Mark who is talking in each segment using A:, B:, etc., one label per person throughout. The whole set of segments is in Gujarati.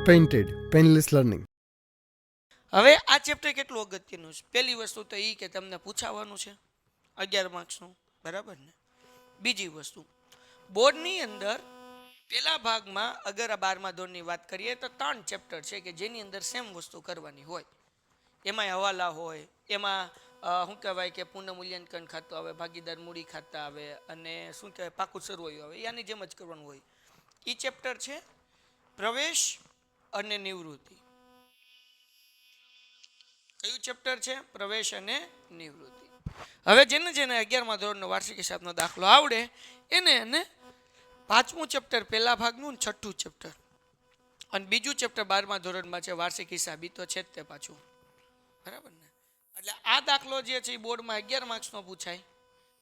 A: Painted painless learning.
B: હવે આ ચેપ્ટર કેટલું અગત્યનું છે? પહેલી વસ્તુ તો એ કે તમને પૂછાવાનું છે 11 માર્ક્સનું, બરાબર ને? બીજી વસ્તુ, બોર્ડની અંદર પેલા ભાગમાં અગર આ 12મા ધોરણની વાત કરીએ તો 3 ચેપ્ટર છે કે જેની અંદર સેમ વસ્તુ કરવાની હોય. એમાં હવાલા હોય, એમાં શું કહેવાય કે પુનઃમૂલ્યાંકન ખાતું આવે, ભાગીદાર મૂડી ખાતા આવે, અને શું કહેવાય પાકું સરવૈયું આવે. આની જેમ જ કરવાનું હોય. એ ચેપ્ટર છે પ્રવેશ અને નિવૃત્તિ. કયું ચેપ્ટર છે? પ્રવેશ અને નિવૃત્તિ. હવે જેને 11મા ધોરણનો વાર્ષિક હિસાબનો દાખલો આવડે એને 5મું ચેપ્ટર પહેલા ભાગનું ને 6ઠું ચેપ્ટર, અને બીજું ચેપ્ટર 12મા ધોરણમાં છે વાર્ષિક હિસાબ. ઈ તો છે જ તે પાછું, બરાબર ને? એટલે આ દાખલો જે છે એ બોર્ડમાં 11 માર્ક્સનો પૂછાય,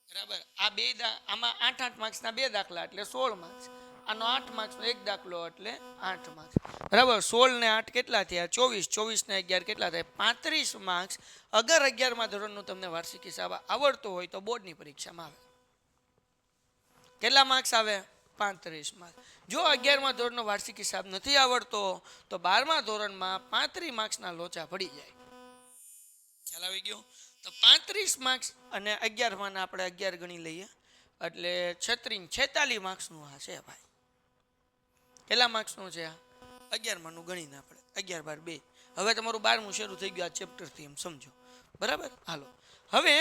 B: બરાબર? આ બે આમાં 8 માર્ક્સના 2 દાખલા એટલે 16 માર્ક્સ. આનો 8 માર્ક્સનો એક દાખલો એટલે 8 માર્ક્સ, બરાબર? 16 ને 8 કેટલા થયા? 24. 24 ને 11 કેટલા થાય? 35 માર્ક્સ. અગર 11મા ધોરણનું તમને વાર્ષિક હિસાબ આવડતો હોય તો બોર્ડની પરીક્ષામાં આવે. કેટલા માર્ક્સ આવે? 35 માર્ક્સ. જો 11મા ધોરણનો વાર્ષિક હિસાબ નથી આવડતો તો 12મા ધોરણમાં 35 માર્ક્સના લોચા પડી જાય. ખ્યાલ આવી ગયો? તો 35 માર્ક્સ અને 11માં આપણે 11 ગણી લઈએ એટલે 46 માર્ક્સનું આ છે ભાઈ. કેટલા માર્ક્સનું છે આ? 11માનું ગણીને આપણે 11 બાર 2. હવે તમારું 12મું શરૂ થઈ ગયું આ ચેપ્ટરથી, એમ સમજો, બરાબર? હાલો, હવે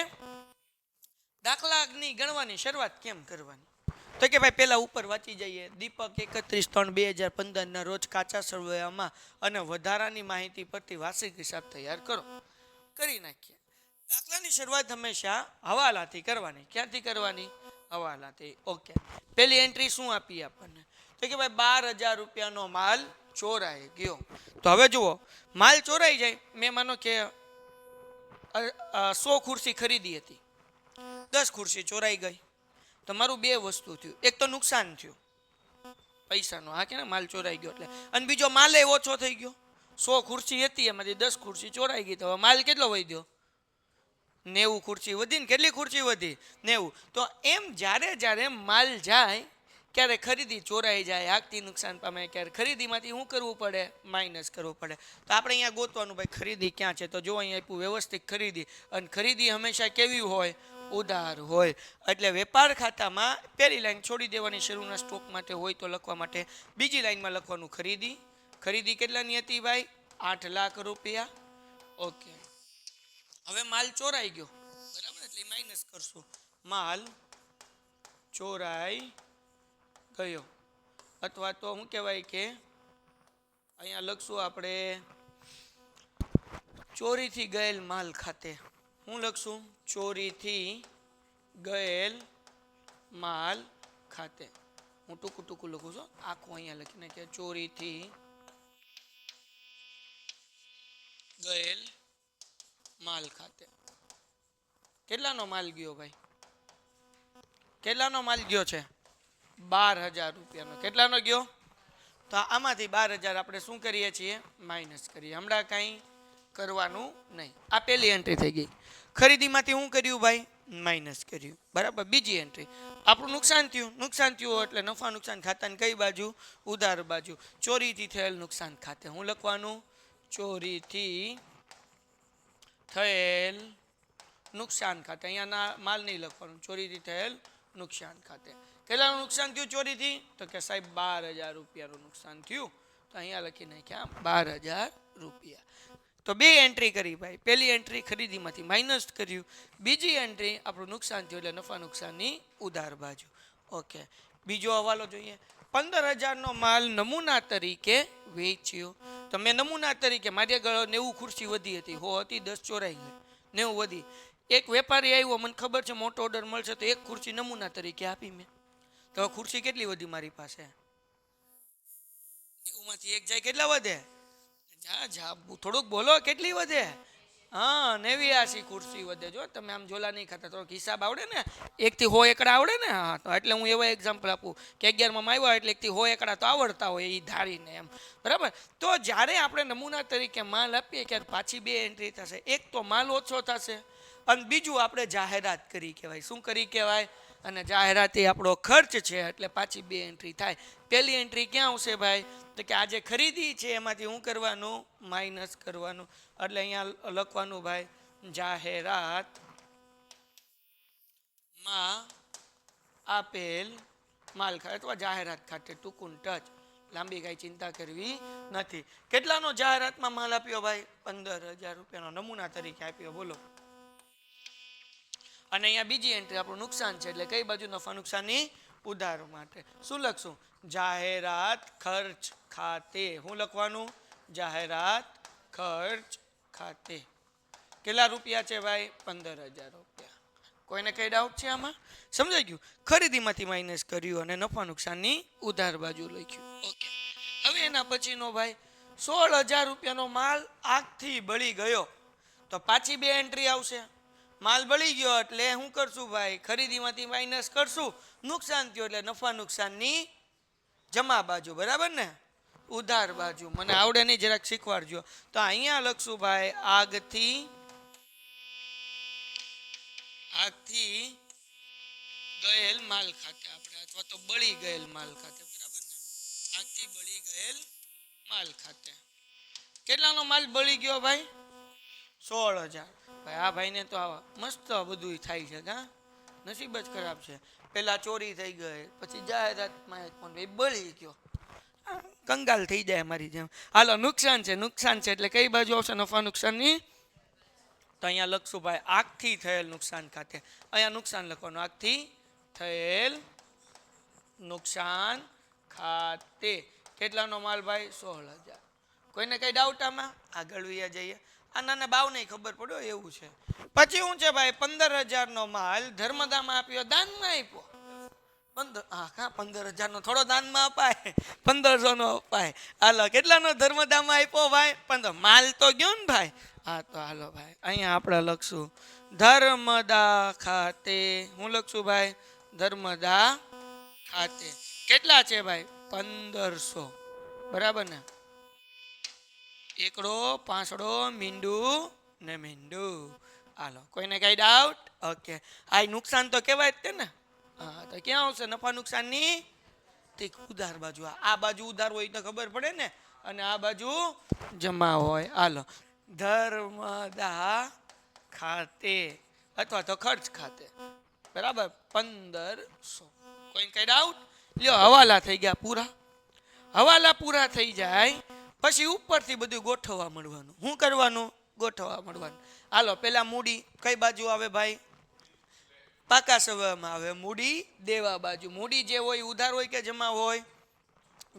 B: દાખલાની ગણવાની શરૂઆત કેમ કરવાની? તો કે ભાઈ પહેલા ઉપર વાંચી જઈએ. દીપક 31/3/2015 રોજ કાચા સરવૈયામાં અને વધારાની માહિતી પરથી વાર્ષિક હિસાબ તૈયાર કરો. કરી નાખીએ. દાખલાની શરૂઆત હંમેશા હવાલાથી કરવાની. ક્યાંથી કરવાની? હવાલાથી. ઓકે, પહેલી એન્ટ્રી શું આપી આપણને? તો કે ભાઈ 12,000 રૂપિયાનો માલ ચોરાઈ ગયો. તો હવે જુઓ, માલ ચોરાઈ જાય, મેં માનો કે 100 ખુરશી ખરીદી હતી, 10 ખુરશી ચોરાઈ ગઈ. તમારું 2 વસ્તુ થયું. એક તો નુકસાન થયું પૈસાનો, હા કે માલ ચોરાઈ ગયો એટલે, અને બીજો માલે ઓછો થઈ ગયો. 100 ખુરશી હતી એમાંથી 10 ખુરશી ચોરાઈ ગઈ, તો હવે માલ કેટલો વધ્યો? 90 ખુરશી વધી ને. કેટલી ખુરશી વધી? 90. તો એમ જ્યારે માલ જાય ક્યારે ખરીદી ચોરાઈ જાય, આગથી નુકસાન પામે, ક્યારે ખરીદીમાંથી શું કરવું પડે? માઇનસ કરવું પડે. તો આપણે અહીંયા ગોતવાનું ભાઈ ખરીદી ક્યાં છે. તો જો અહીંયા આપ્યું વ્યવસ્થિત ખરીદી, અને ખરીદી હંમેશા કેવી હોય? ઉધાર હોય. એટલે વેપાર ખાતામાં પહેલી લાઈન છોડી દેવાની, શરૂના સ્ટોક માટે હોય તો લખવા માટે. બીજી લાઈનમાં લખવાનું ખરીદી. ખરીદી કેટલાની હતી ભાઈ? 8 લાખ રૂપિયા. ઓકે, હવે માલ ચોરાઈ ગયો, બરાબર? એટલે માઇનસ કરશું. માલ ચોરાઈ ગયો, અથવા તો શું કહેવાય કે અહીંયા લખશું આપણે ચોરીથી ગયેલ માલ ખાતે. શું લખશું? ચોરીથી ગયેલ માલ ખાતે. હું ટૂંકું લખું છું, આખું અહીંયા લખીને કે ચોરીથી ગયેલ માલ ખાતે. કેટલાનો માલ ગયો ભાઈ? કેટલાનો માલ ગયો છે? 12,000 રૂપિયાનો. કેટલાનો ગયો? તો આમાંથી 12,000 આપણે શું કરીએ છીએ? માઇનસ કરીએ. હમણાં કાંઈ કરવાનું નહીં. આ પહેલી એન્ટ્રી થઈ ગઈ. ખરીદીમાંથી શું કર્યું ભાઈ? માઇનસ કર્યું, બરાબર? બીજી એન્ટ્રી, આપણું નુકસાન થયું. નુકસાન થયું એટલે નફા નુકસાન ખાતાની કઈ બાજુ? ઉધાર બાજુ. ચોરીથી થયેલ નુકસાન ખાતે શું લખવાનું? ચોરીથી થયેલ નુકસાન ખાતે. અહીંયાના માલ નહીં લખવાનું, ચોરીથી થયેલ નુકસાન ખાતે. કેટલાનું નુકસાન થયું ચોરીથી? તો કે સાહેબ 12,000 રૂપિયાનું નુકસાન થયું. તો અહીંયા લખી નાખ્યા 12,000 રૂપિયા. તો 2 એન્ટ્રી કરી ભાઈ. પહેલી એન્ટ્રી ખરીદીમાંથી માઇનસ કર્યું, બીજી એન્ટ્રી આપણું નુકસાન થયું એટલે નફા નુકસાનની ઉધાર બાજુ. ઓકે, બીજો હવાલો જોઈએ. 15,000નો માલ નમૂના તરીકે વેચ્યો. તો મેં નમૂના તરીકે, મારી આગળ 90 ખુરશી વધી હતી, 100 હતી, 10 ચોરાઈ ગઈ, 90 વધી. એક વેપારી આવ્યો, મને ખબર છે મોટો ઓર્ડર મળશે, તો એક ખુરશી નમૂના તરીકે આપી મેં. તો ખુરશી કેટલી વધી મારી પાસે? 90માંથી 1 જાય, કેટલા વધે? જા થોડુંક બોલો, કેટલી વધે? હા, 89 ખુરશી વધે. જો તમે આમ ઝોલા નહીં ખાતા, થોડોક હિસાબ આવડે ને, 1 થી 100 એકડા આવડે ને. હા, તો એટલે હું એવા એક્ઝામ્પલ આપું કે 11માં આવ્યા એટલે 1 થી 100 એકડા તો આવડતા હોય એ ધારીને, એમ, બરાબર? તો જ્યારે આપણે નમૂના તરીકે માલ આપીએ ત્યારે પાછી 2 એન્ટ્રી થશે. એક તો માલ ઓછો થશે, અને બીજું આપણે જાહેરાત કરી કહેવાય. શું કરી કહેવાય? અને જાહેરાત એ આપણો ખર્ચ છે એટલે પાછી 2 એન્ટ્રી થાય. પહેલી એન્ટ્રી ક્યાં આવશે ભાઈ? તો કે આજે ખરીદી છે એમાંથી શું કરવાનું? માઇનસ કરવાનું. એટલે અહીંયા લખવાનું ભાઈ જાહેરાત માં આપેલ માલ ખાતે અથવા જાહેરાત ખાતે, ટૂંકું ટચ, લાંબી કાંઈ ચિંતા કરવી નથી. કેટલાનો જાહેરાતમાં માલ આપ્યો ભાઈ? 15,000 રૂપિયાનો નમૂના તરીકે આપ્યો. બોલો. અને અહીંયા બીજી એન્ટ્રી આપણું નુકસાન છે એટલે કઈ બાજુ? નફા નુકસાની ઉધાર માટે. શું લખશું? જાહેરાત ખર્ચ ખાતે. શું લખવાનું? જાહેરાત ખર્ચ ખાતે. કેટલા રૂપિયા છે ભાઈ? 15,000 રૂપિયા. કોઈને કઈ ડાઉટ છે આમાં? સમજાઈ ગયું? ખરીદીમાંથી માઇનસ કર્યું અને નફા નુકસાનની ઉધાર બાજુ લખ્યું. ઓકે. હવે એના પછીનો ભાઈ 16,000 રૂપિયાનો માલ આગથી બળી ગયો તો પાછી 2 એન્ટ્રી આવશે. માલ બળી ગયો એટલે શું કરશું ભાઈ? ખરીદીમાંથી માઇનસ કરશું. નુકસાન થયું એટલે નફા નુકસાનની જમા બાજુ. બરાબર ને? ઉધાર બાજુ. મને આવડે નહીં, જરાક શીખવાડજો. તો અહીંયા લખશું ભાઈ આગથી ગયેલ માલ ખાતે આપણે, અથવા તો બળી ગયેલ માલ ખાતે. બરાબર ને? આગથી બળી ગયેલ માલ ખાતે. કેટલાનો માલ બળી ગયો ભાઈ? 16,000. ભાઈ આ ભાઈને તો આવા મસ્ત બધું થાય છે. હા, નસીબ જ ખરાબ છે. પેલા ચોરી થઈ ગઈ, પછી જાહેરાતમાં પણ બળી ગયો. કંગાલ થઈ જાય મારી જેમ. હાલો, નુકસાન છે. નુકસાન છે એટલે કઈ બાજુ આવશે? નફા નુકસાનની. તો અહીંયા લખશું ભાઈ આગથી થયેલ નુકસાન ખાતે. અહીંયા નુકસાન લખવાનું, આગથી થયેલ નુકસાન ખાતે. કેટલાનો માલ ભાઈ? 16,000. કોઈને કઈ ડાઉટ આમાં? આગળ વયા જઈએ. આનાને બાવ નહીં ખબર પડ્યો એવું છે. પછી શું છે ભાઈ? 15,000 નો માલ ધર્મદામાં આપ્યો, દાનમાં આપ્યો. 15,000 નો થોડો દાનમાં અપાય, 1,500 નો અપાય. હાલો, કેટલાનો ધર્મદામાં આપ્યો ભાઈ? 15. માલ તો ગયો ને ભાઈ. હા, તો હાલો ભાઈ અહીંયા આપણે લખશું ધર્મદા ખાતે. હું લખશું ભાઈ? ધર્મદા ખાતે. કેટલા છે ભાઈ? 1,500. બરાબર ને? એકડો, પાંસડો, મીંડું ને મીંડું. હાલો, કોઈને કઈ ડાઉટ? ઓકે. આ નુકસાન તો કહેવાય જ તે ને. હા, તો ક્યાં આવશે? નફા નુકસાનની ઉધાર બાજુ. આ બાજુ ઉધાર હોય તો ખબર પડે ને, અને આ બાજુ જમા હોય. હાલો, ધર્મદા ખાતે અથવા તો ખર્ચ ખાતે. બરાબર? 1,500. કોઈ કઈ ડાઉટ? લ્યો, હવાલા થઈ ગયા પૂરા. હવાલા પૂરા થઈ જાય પછી ઉપરથી બધું ગોઠવવા મળવાનું. શું કરવાનું? ગોઠવવા મળવાનું. હાલો, પેલા મૂડી કઈ બાજુ આવે ભાઈ? પાકા સ્વભાવમાં આવે. મૂડી દેવા બાજુ. મૂડી જે હોય ઉધાર હોય કે જમા હોય?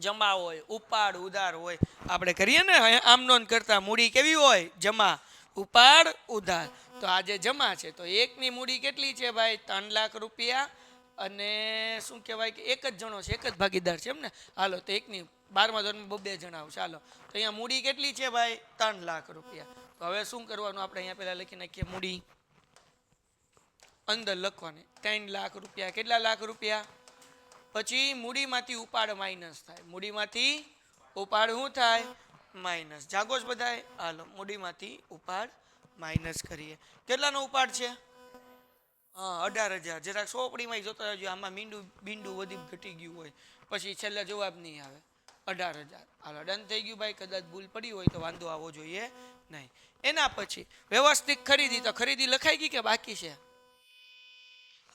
B: જમા હોય. ઉપાડ ઉધાર હોય. આપણે કરીએ ને આમ નોંધ કરતા, મૂડી કેવી હોય? જમા. ઉપાડ ઉધાર. તો આજે જમા છે તો એકની મૂડી કેટલી છે ભાઈ? 3 લાખ રૂપિયા. અને શું કહેવાય કે એક જ જણો છે, એક જ ભાગીદાર છે એમ ને? હાલો, તો એકની 12મા ધોરણમાં 2 જણા આવશે. હાલો, તો અહીંયા મૂડી કેટલી છે ભાઈ? 3 લાખ રૂપિયા. તો હવે શું કરવાનું? આપણે અહીંયા પહેલા લખી નાખીએ મૂડી, અંદર લખવાની 3 લાખ રૂપિયા. કેટલા લાખ રૂપિયા? પછી મૂડીમાંથી ઉપાડ માઇનસ થાય. મૂડીમાંથી ઉપાડ શું થાય? માઇનસ. જાગો જ બધાય? હાલો, મૂડીમાંથી ઉપાડ માઇનસ કરીએ. કેટલાનો ઉપાડ છે? હા, 18,000. જરાક સોપડીમાં જોતા રહેજો, આમાં બીંડું વધી ઘટી ગયું હોય પછી છેલ્લે જવાબ નહીં આવે. 18,000. હાલો, ડન થઈ ગયું ભાઈ. કદાચ ભૂલ પડી હોય તો વાંધો આવવો જોઈએ નહીં. એના પછી વ્યવસ્થિત ખરીદી. તો ખરીદી લખાઈ ગઈ કે બાકી છે?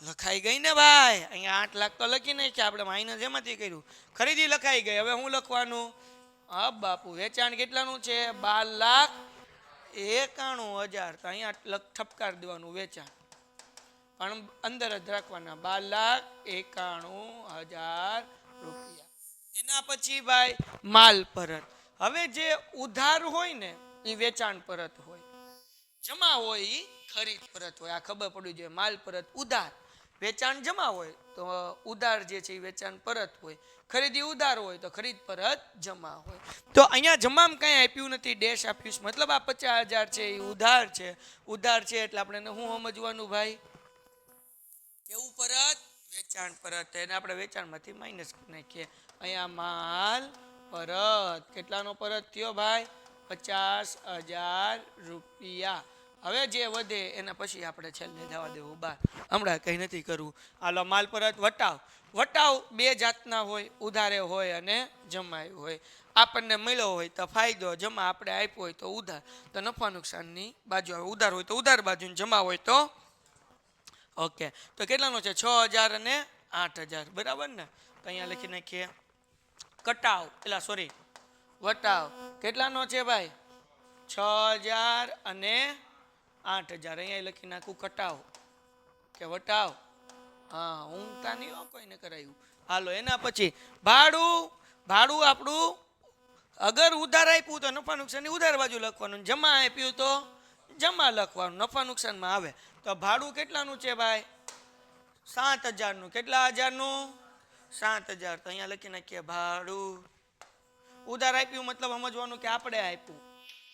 B: લખાઈ ગઈ ને ભાઈ. અહીંયા 8 લાખ તો લખી નાખ્યા આપણે, માઇનસ એમાંથી કર્યું. ખરીદી લખાઈ ગઈ. હવે શું લખવાનું? હા બાપુ, વેચાણ કેટલાનું છે? 12,91,000. તો અહીંયા ઠપકાર દેવાનું વેચાણ, પણ અંદર જ રાખવાના 12,91,000 રૂપિયા. એના પછી ભાઈ માલ પરત. હવે જે ઉધાર હોય ને એ વેચાણ પરત હોય, જમા હોય એ ખરીદ પરત હોય. આ ખબર પડવી જોઈએ. માલ પરત ઉધાર, વેચાણ જમા હોય તો ઉધાર જે છે એ વેચાણ પરત હોય. ખરીદી ઉધાર હોય તો ખરીદ પરત જમા હોય. તો અહીંયા જમામ કંઈ આપ્યું નથી, ડેશ આપ્યું છે. મતલબ આ 50,000 છે એ ઉધાર છે. ઉધાર છે એટલે આપણે શું સમજવાનું ભાઈ? કેવું પરત? વેચાણ પરત. એને આપણે વેચાણમાંથી માઇનસ કરી નાખીએ. અહીંયા માલ પરત કેટલાનો પરત થયો ભાઈ? 50,000 રૂપિયા. હવે જે વધે એના પછી આપણે છેલ્લે જવા દેવું બહાર, હમણાં કંઈ નથી કરવું. હાલો માલ પરત વટાવ. વટાવ બે જાતના હોય, ઉધારે હોય અને જમાય હોય. આપણને મળ્યો હોય તો ફાયદો, જમા આપણે આપ્યો હોય તો ઉધાર. તો નફા નુકસાનની બાજુ આવે. ઉધાર હોય તો ઉધાર બાજુ, જમા હોય તો ઓકે. તો કેટલાનો છે? 6,000 અને 8,000, બરાબર ને? તો અહીંયા લખી નાખીએ કટાવ, એટલે સોરી વટાવ કેટલાનો છે ભાઈ? 6,000 અને 8,000. અહીંયા લખી નાખું કટાવ કે વટાવ. હા, ઊંઘતા નહીં હો કોઈને કરાયું. હાલો એના પછી ભાડું. ભાડું આપણું અગર ઉધાર આપ્યું તો નફા નુકસાનની ઉધાર બાજુ લખવાનું, જમા આપ્યું તો જમા લખવાનું, નફા નુકસાનમાં આવે. તો ભાડું કેટલાનું છે ભાઈ? 7,000નું. કેટલા હજારનું? 7,000. તો અહીંયા લખી નાખીએ ભાડું. ઉધાર આપ્યું મતલબ સમજવાનું કે આપણે આપ્યું,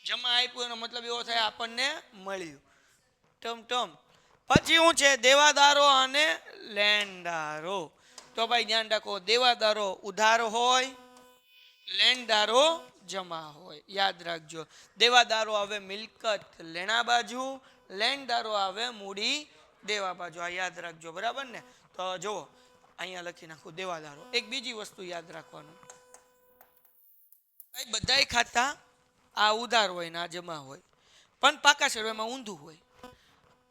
B: જમા આપ્યું એનો મતલબ એવો થાય આપણને મળ્યું. ટમ પછી શું છે? દેવાદારો અને લેણદારો. તો ભાઈ ધ્યાન રાખો, દેવાદારો ઉધાર હોય, લેણદારો જમા હોય. યાદ રાખજો, દેવાદારો આવે મિલકત લેણા બાજુ, લેણદારો આવે મૂડી દેવા બાજુ. આ યાદ રાખજો, બરાબર ને? તો જુઓ અહીંયા લખી નાખું દેવાદારો. એક બીજી વસ્તુ યાદ રાખવાનું, બધાય ખાતા આ ઉધાર હોય ને આ જમા હોય, પણ પાકા શેરવામાં ઊંધું હોય.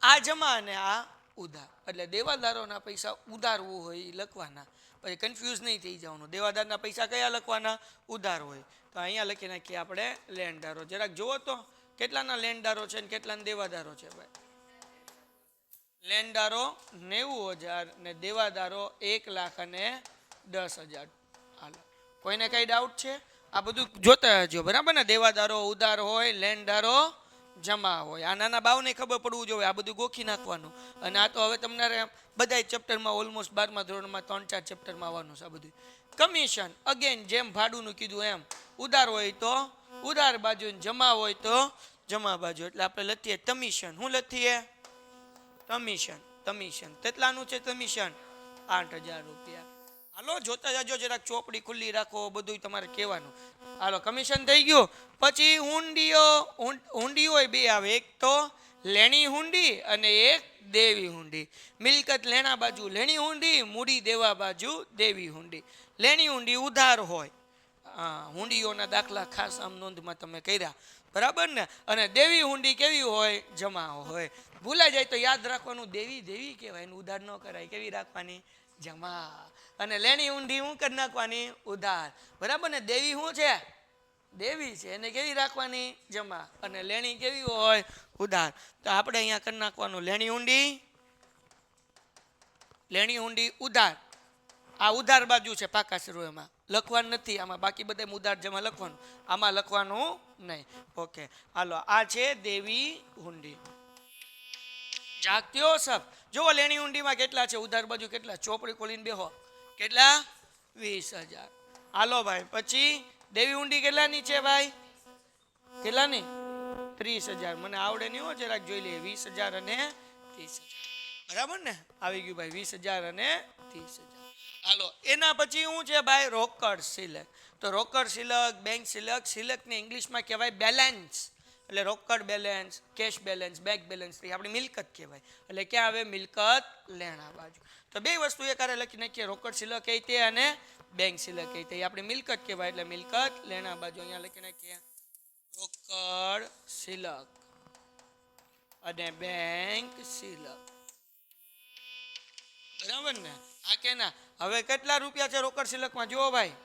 B: આ જમા અને આ ઉધાર. એટલે દેવાદારોના પૈસા ઉધારવું હોય એ લખવાના, પછી કન્ફ્યુઝ નહીં થઈ જવાનું. દેવાદારના પૈસા કયા લખવાના? ઉધાર હોય. તો અહીંયા લખી નાખીએ આપણે લેણદારો. જરાક જુઓ તો કેટલાના લેણદારો છે ને કેટલાના દેવાદારો છે ભાઈ? લેણદારો 90,000 ને દેવાદારો 1,10,000. હાલો, કોઈને કઈ ડાઉટ છે? આ બધું જોતા જજો, બરાબર ને? દેવાદારો ઉધાર હોય, લેણદારો જમા હોય. આ નાના બાવને ખબર પડવું જોઈએ, આ બધું ગોખી નાખવાનું. અને આ તો હવે તમારે બધા ચેપ્ટરમાં ઓલમોસ્ટ 12મા ધોરણમાં 3-4 ચેપ્ટરમાં આવવાનું છે આ બધું. કમિશન અગેન જેમ ભાડુંનું કીધું એમ, ઉધાર હોય તો ઉધાર બાજુ, જમા હોય તો જમા બાજુ. એટલે આપણે લખીએ કમિશન. શું લખીએ? કમિશન. કમિશન કેટલાનું છે? કમિશન 8,000 રૂપિયા. હાલો જોતા જાજો, જરાક ચોપડી ખુલ્લી રાખો, બધું તમારે કહેવાનું. હાલો કમિશન થઈ ગયું. પછી હુંડીઓ. હુંડી હોય બે આવે, એક તો લેણી હુંડી અને એક દેવી હુંડી. મિલકત લેણા બાજુ લેણી હુંડી, મૂડી દેવા બાજુ દેવી હુંડી. લેણી હુંડી ઉધાર હોય. હુંડીઓના દાખલા ખાસ આમ નોંધમાં તમે કર્યા, બરાબર ને? અને દેવી હુંડી કેવી હોય? જમા હોય. ભૂલાઈ જાય તો યાદ રાખવાનું, દેવી દેવી કહેવાય, એને ઉધાર ન કરાય. કેવી રાખવાની? જમા. અને લેણી ઊંડી શું કરી નાખવાની? ઉધાર. બરાબર ને? દેવી શું છે? દેવી છે, એને કેવી રાખવાની? જમા. અને લેણી કેવી હોય? ઉધાર. તો આપણે અહીંયા કરી નાખવાનું લેણી ઊંડી, લેણી ઊંડી ઉધાર. આ ઉધાર બાજુ છે પાકા શરૂમાં, લખવાનું નથી આમાં. બાકી બધા ઉધાર જમા લખવાનું, આમાં લખવાનું નહીં. ઓકે હાલો, આ છે દેવી હુંડી. જાગ્યો સબ. જુઓ લેણી ઊંડીમાં કેટલા છે, ઉધાર બાજુ કેટલા? ચોપડી ખોલીને બેહો. કેટલા? 20,000. હાલો ભાઈ, પછી દેવી ઊંડી કેટલાની છે ભાઈ? કેટલાની? 30,000. મને આવડે નહીં હો, જરાક જોઈ લઈએ. 20,000 અને 30,000, બરાબર ને? આવી ગયું ભાઈ, 20,000 અને 30,000. હાલો એના પછી શું છે ભાઈ? રોકડ સિલક. તો રોકડ સિલક, બેંક સિલક. સિલકને ઇંગ્લિશમાં કહેવાય બેલેન્સ. એટલે રોકડ balance, cash balance, bank balance એ આપણી મિલકત કહેવાય. એટલે ક્યાં આવે? મિલકત લેણા બાજુ. તો બે વસ્તુ એકારે લખી નાખીએ, રોકડ સિલક એ તે અને બેંક સિલક એ તે. આપણી મિલકત કહેવાય, એટલે મિલકત લેણા બાજુ. અહીંયા લખી નાખીએ રોકડ સિલક અને બેંક સિલક, બરાબર ને? હા કે ના? હવે કેટલા રૂપિયા છે રોકડ સિલકમાં? જુઓ ભાઈ,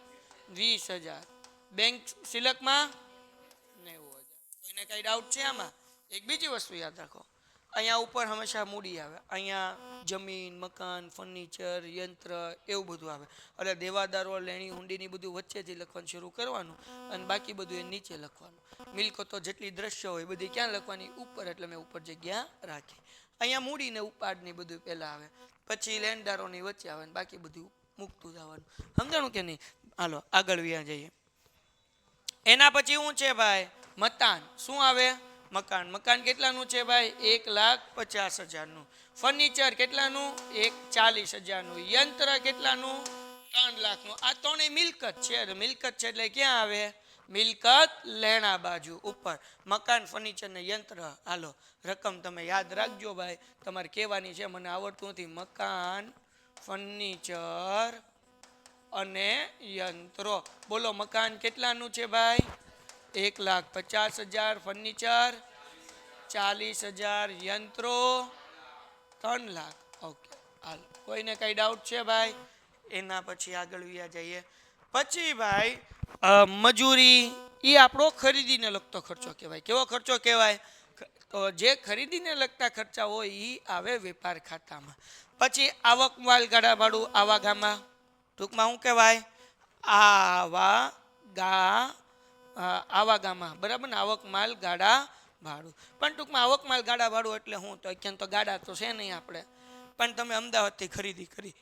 B: 20,000. બેંક સિલકમાં 90,000. કોઈને કઈ ડાઉટ છે આમાં? એક બીજી વસ્તુ યાદ રાખો, અહીંયા ઉપર હંમેશા મૂડી આવે. અહીંયા જમીન, મકાન, ફર્નિચર, યંત્ર એવું બધું આવે. એટલે દેવાદારો, લેણી હુંડીની બધું વચ્ચેથી લખવાનું શરૂ કરવાનું અને બાકી બધું એ નીચે લખવાનું. મિલકતો જેટલી દ્રશ્ય હોય બધી ક્યાં લખવાની? ઉપર. એટલે મેં ઉપર જગ્યા રાખી. અહીંયા મૂડી ને ઉપાડની બધું પહેલાં આવે, પછી લેણદારોની વચ્ચે આવે ને બાકી બધું મૂકતું જવાનું. સમજાણું કે નહીં? હાલો આગળ વ્યા જઈએ. એના પછી શું છે ભાઈ? મકાન. શું આવે? મકાન. મકાન કેટલાનું છે ભાઈ? 1,50,000નું. ફર્નિચર કેટલાનું? 40,000નું. યંત્ર કેટલાનું? 3 લાખનું. આ ત્રણેય મિલકત છે. મિલકત છે એટલે ક્યાં આવે? મિલકત લેણા બાજુ ઉપર મકાન ફર્નિચર ને યંત્ર. હાલો રકમ તમે યાદ રાખજો ભાઈ, તમારે કહેવાની છે, મને આવડતું નથી. મકાન ફર્નિચર અને યંત્રો. બોલો મકાન કેટલાનું છે ભાઈ? 1,50,000. ફર્નિચર 40,000. યંત્રો 3 લાખ. ઓકે હાલ કોઈને કઈ ડાઉટ છે ભાઈ? એના પછી આગળ વ્યા જઈએ. પછી ભાઈ મજૂરી, એ આપણો ખરીદીને લગતો ખર્ચો કહેવાય. કેવો ખર્ચો કહેવાય? તો જે ખરીદીને લગતા ખર્ચા હોય એ આવે વેપાર ખાતામાં. પછી આવક માલ ગાડા ભાડું આવા ગામાં, ટૂંકમાં શું કહેવાય? આવા ગામાં, બરાબર ને? આવક માલ ગાડા ભાડું. પણ ટૂંકમાં આવક માલ ગાડા ભાડું એટલે હું તો ક્યાં તો ગાડા તો છે નહીં આપણે, પણ તમે અમદાવાદથી ખરીદી કરી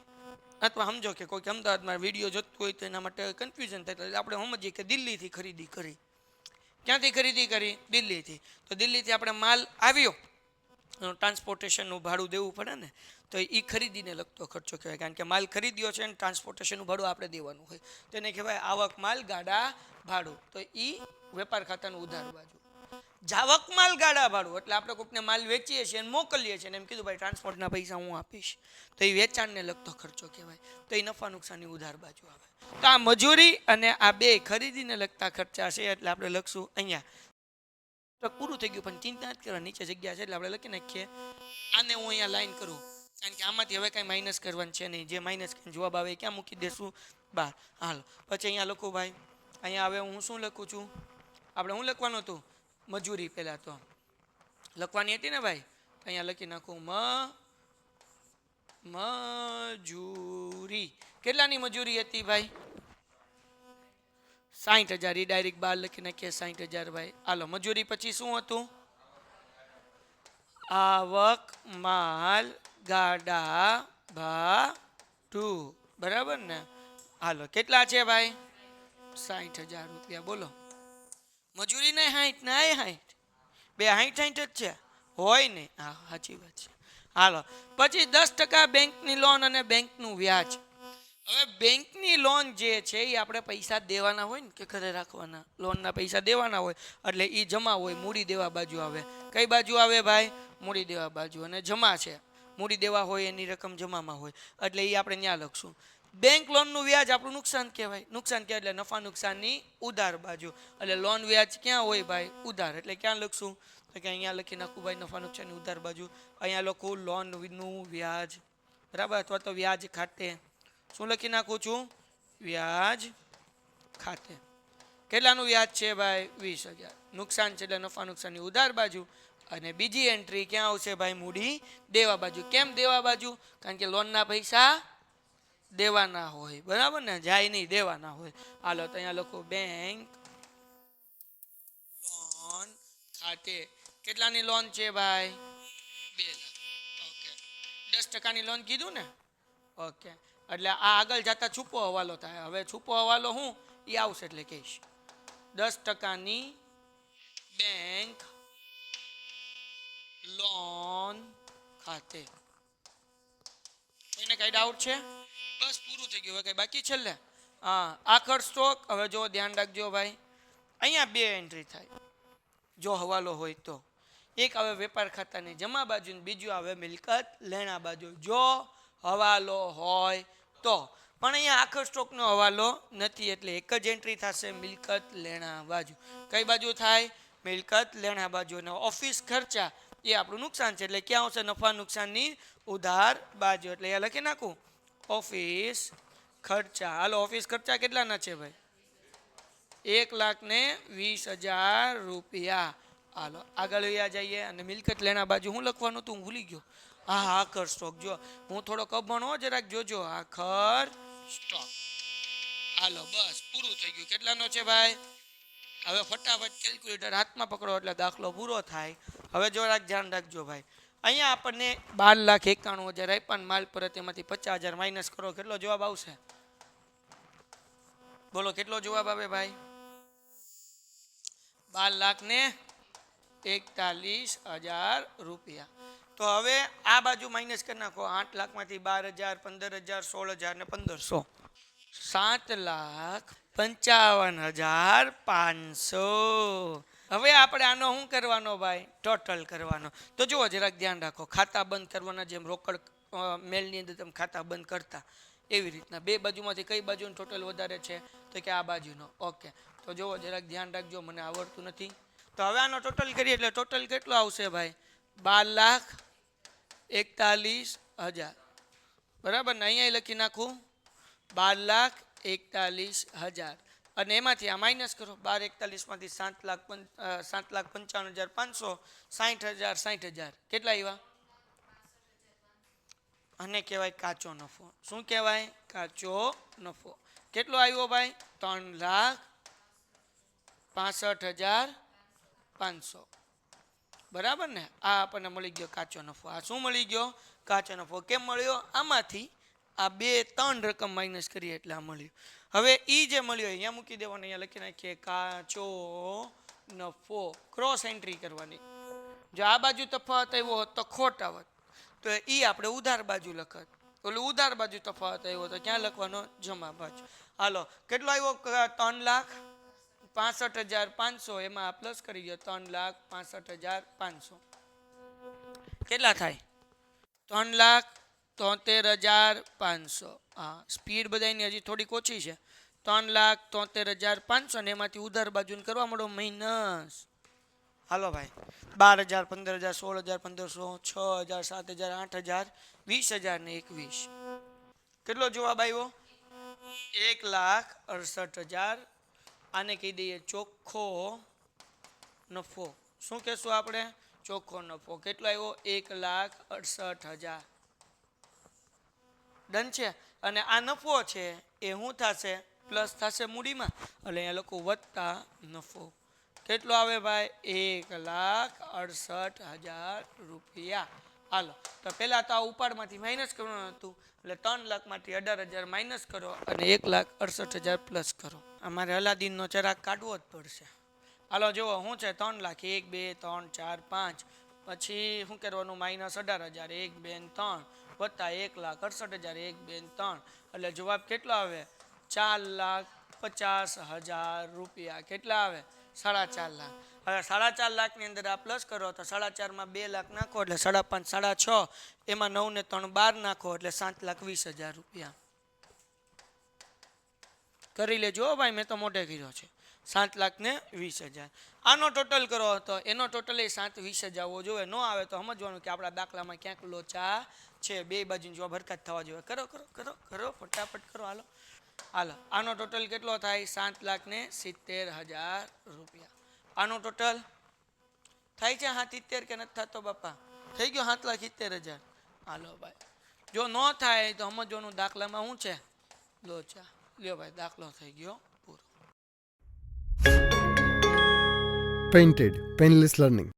B: અથવા સમજો કે કોઈક અમદાવાદમાં વિડીયો જોતું હોય તો એના માટે કન્ફ્યુઝન થાય, તો આપણે સમજીએ કે દિલ્હીથી ખરીદી કરી. ક્યાંથી ખરીદી કરી? દિલ્હીથી. તો દિલ્હીથી આપણે માલ આવ્યો, ટ્રાન્સપોર્ટેશનનું ભાડું દેવું પડે ને, તો એ ખરીદીને લગતો ખર્ચો કહેવાય. કારણ કે માલ ખરીદ્યો છે અને ટ્રાન્સપોર્ટેશનનું ભાડું આપણે દેવાનું હોય, તેને કહેવાય આવક માલ ગાડા ભાડું. તો એ વેપાર ખાતાનું ઉધાર બાજુ. જાવક માલ ગાડા ભાડું એટલે આપણે કોઈકને માલ વેચીએ છીએ અને મોકલીએ છીએ, એમ કીધું ભાઈ ટ્રાન્સપોર્ટના પૈસા હું આપીશ, તો એ વેચાણને લગતો ખર્ચો કહેવાય. તો એ નફા નુકસાનની ઉધાર બાજુ આવે. તો આ મજૂરી અને આ બે ખરીદીને લગતા ખર્ચા છે, એટલે આપણે લખશું અહીંયા. તો પૂરું થઈ ગયું, પણ ચિંતા જ કરવા, નીચે જગ્યા છે એટલે આપણે લખી નાખીએ. આને હું અહીંયા લાઈન કરું, કારણ કે આમાંથી હવે કાંઈ માઇનસ કરવાનું છે નહીં. જે માઇનસ જવાબ આવે ક્યાં મૂકી દેશું? 12. હાલો પછી અહીંયા લખું ભાઈ. અહીંયા હવે હું શું લખું છું? આપણે શું લખવાનું હતું? મજૂરી. પહેલાં તો લખવાની હતી ને ભાઈ, અહીંયા લખી નાખું મજૂરી. કેટલાની મજૂરી હતી ભાઈ? 60,000. એ ડાયરેક્ટ 12 લખી નાખીએ 60,000 ભાઈ. હાલો મજૂરી પછી શું હતું? આવક માલ ગાડા ભાડું, બરાબર ને? હાલો કેટલા છે ભાઈ? 60,000 રૂપિયા. બોલો મજૂરી ને 60 ને 60, બે 60 જ છે હોય ને? હા સાચી વાત છે. હાલો પછી 10% બેંકની લોન અને બેંકનું વ્યાજ. હવે બેંકની લોન જે છે એ આપણે પૈસા દેવાના હોય ને કે ઘરે રાખવાના? લોનના પૈસા દેવાના હોય એટલે એ જમા હોય, મૂડી દેવા બાજુ આવે. કઈ બાજુ આવે ભાઈ? મૂડી દેવા બાજુ. અને જમા છે, મૂડી દેવા હોય એની રકમ જમામાં હોય, એટલે એ આપણે ત્યાં લખશું. બેંક લોનનું વ્યાજ આપણું નુકસાન કહેવાય. નુકસાન કહેવાય એટલે નફા નુકસાનની ઉધાર બાજુ. એટલે લોન વ્યાજ ક્યાં હોય ભાઈ? ઉધાર. એટલે ક્યાં લખશું? તો કે અહીંયા લખી નાખું ભાઈ નફા નુકસાનની ઉધાર બાજુ. અહીંયા લખું લોનનું વ્યાજ, બરાબર? અથવા તો વ્યાજ ખાતે. શું લખી નાખું છું? વ્યાજ ખાતે. કેટલાનું વ્યાજ છે ભાઈ? 20,000. નુકસાન છે એટલે નફા નુકસાનની ઉધાર બાજુ. અને બીજી એન્ટ્રી ક્યાં આવશે ભાઈ? મૂડી દેવા બાજુ. કેમ દેવા બાજુ? કારણ કે લોનના પૈસા દેવાના હોય, બરાબર ને? જાય નહીં, દેવાના હોય. હાલો તો અહીંયા લખો બેંક લોન ખાતે. કેટલાની લોન છે ભાઈ? 2 લાખ. ઓકે 10%ની લોન કીધું ને? ઓકે એટલે આ આગળ જતા છૂપો હવાલો થાય. હવે છૂપો હવાલો હું એ આવશે એટલે કહીશ. 10%ની બેંક લોન ખાતે. કોઈને કઈ ડાઉટ છે? બસ પૂરું થઈ ગયું. હવે કઈ બાકી છેલ્લે? હા આખર સ્ટોક. હવે જો ધ્યાન રાખજો ભાઈ, અહીંયા 2 એન્ટ્રી થાય જો હવાલો હોય તો. એક આવે વેપાર ખાતાની જમા બાજુ, બીજું આવે મિલકત લેણા બાજુ જો હવાલો હોય તો. પણ અહીંયા આખર સ્ટોકનો હવાલો નથી એટલે એક જ એન્ટ્રી થશે મિલકત લેણા બાજુ. કઈ બાજુ થાય? મિલકત લેણા બાજુ. અને ઓફિસ ખર્ચા એ આપણું નુકસાન છે એટલે ક્યાં આવશે? નફા નુકસાનની ઉધાર બાજુ. એટલે અહીંયા લખી નાખું ઓફિસ ખર્ચા. હાલો ઓફિસ ખર્ચા કેટલાના છે ભાઈ? 1,20,000 રૂપિયા. હાલો આગળ વયા જઈએ. અને મિલકત લેણા બાજુ હું લખવાનું હતું? હું ભૂલી ગયો. હા આખર સ્ટોક. જો હું થોડોક અભણો જરાક જોજો. આખર સ્ટોક. હાલો બસ પૂરું થઈ ગયું. કેટલાનો છે ભાઈ? હવે ફટાફટ કેલ્ક્યુલેટર હાથમાં પકડો એટલે દાખલો પૂરો થાય. હવે જરાક ધ્યાન રાખજો ભાઈ. અહીંયા આપણને 12,91,000 આપ્યા. માલ પરત એમાંથી 50,000 માઇનસ કરો. કેટલો જવાબ આવશે? બોલો કેટલો જવાબ આવે ભાઈ? 12,41,000 રૂપિયા. તો હવે આ બાજુ માઇનસ કરી નાખો. 8 લાખમાંથી 12,000, 15,000, 16,000 ને 1,500. 7,45,000 55,500. હવે આપણે આનો શું કરવાનો ભાઈ? ટોટલ કરવાનો. તો જુઓ જરાક ધ્યાન રાખો, ખાતા બંધ કરવાના, જેમ રોકડ મેલની અંદર તમે ખાતા બંધ કરતા એવી રીતના બે બાજુમાંથી કઈ બાજુનું ટોટલ વધારે છે? તો કે આ બાજુનો. ઓકે, તો જુઓ જરાક ધ્યાન રાખજો, મને આવડતું નથી. તો હવે આનો ટોટલ કરીએ એટલે ટોટલ કેટલો આવશે ભાઈ? 12,41,000. બરાબર ને? અહીંયા લખી નાખું 12,41,000. અને એમાંથી આ માઇનસ કરો. 12,41,000માંથી 7,55,500, 60,000 કેટલા આવ્યા? આને કહેવાય કાચો નફો. શું કહેવાય? કાચો નફો. કેટલો આવ્યો ભાઈ? 3,65,500. બરાબર ને? આ આપણને મળી ગયો કાચો નફો. આ શું મળી ગયો? કાચો નફો. કેમ મળ્યો? આમાંથી આ 2-3 રકમ માઇનસ કરીએ એટલે આ મળ્યું. હવે ઈ જે મળ્યો અહીંયા મૂકી દેવાનો, અહીંયા લખી નાખીએ કાચો નફો. ક્રોસ એન્ટ્રી કરવાની. જો આ બાજુ તફાવત આવ્યો હોત તો ખોટ આવત, તો ઈ આપણે ઉધાર બાજુ લખત. ઓલું ઉધાર બાજુ તફાવત આવ્યો તો ક્યાં લખવાનો? જમા બાજુ. હાલો, કેટલો આવ્યો? 3,65,500. એમાં પ્લસ કરી ગયો 3,65,500. કેટલા થાય? 3,73,500. હા, સ્પીડ બધાની હજી થોડીક ઓછી છે. 3,73,500 ને એમાંથી ઉધાર બાજુ કરવા મળો માઇનસ. હાલો ભાઈ, 12,000, 15,000, 16,000, 1,500, 6,000, 7,000, 8,000, 20,000 ને 21. કેટલો જવાબ આવ્યો? 1,68,000. આને કહી દઈએ ચોખ્ખો નફો. શું કહેશું આપણે? ચોખ્ખો નફો. કેટલો આવ્યો? 1,68,000. ડન છે. અને આ નફો છે એ શું થશે? પ્લસ થશે મૂડીમાં, એટલે અહીંયા લખું વત્તા નફો. કેટલો આવે ભાઈ? 1,68,000 રૂપિયા. હાલો, તો પહેલા તો આ ઉપાડમાંથી માઇનસ કરવાનું હતું, એટલે 3 લાખમાંથી 18,000 માઇનસ કરો અને 1,68,000 પ્લસ કરો. અમારે અલાદીનનો ચરાગ કાઢવો જ પડશે. હાલો જુઓ શું છે? 3 લાખ. 1, 2, 3, 4, 5. પછી શું કરવાનું? માઇનસ 18,000. 1, 2, 3 વત્તા 1,68,000. 1, 2, 3. એટલે જવાબ કેટલો આવે? 4,50,000 રૂપિયા. કેટલા આવે? 4.5 લાખ. હવે 4.5 લાખની અંદર આ પ્લસ કરો તો 4.5 માં 2 લાખ નાખો એટલે 5.5, 6.5. એમાં 9 ને 3 12 નાખો એટલે 7,20,000 રૂપિયા. કરી લેજો ભાઈ, મેં તો મોઢે કર્યો છે. 7,20,000. આનો ટોટલ કરો તો એનો ટોટલ એ 7,20,000 આવવો જોઈએ. ન આવે તો સમજવાનું કે આપણા દાખલામાં ક્યાંક લોચા છે. બે બાજુ જવાબ હરખા જ થવા જોઈએ. કરો કરો કરો કરો, ફટાફટ કરો. હાલો હાલો, આનો ટોટલ કેટલો થાય? 7,70,000 રૂપિયા. આનો ટોટલ થાય છે 7,70,000 કે નથી થતો બાપા? થઈ ગયો 7,70,000. હાલો ભાઈ, જો ન થાય તો સમજવાનું દાખલામાં શું છે? લોચા. લ્યો ભાઈ, દાખલો થઈ ગયો પૂરો.
A: Painted Painless Learning.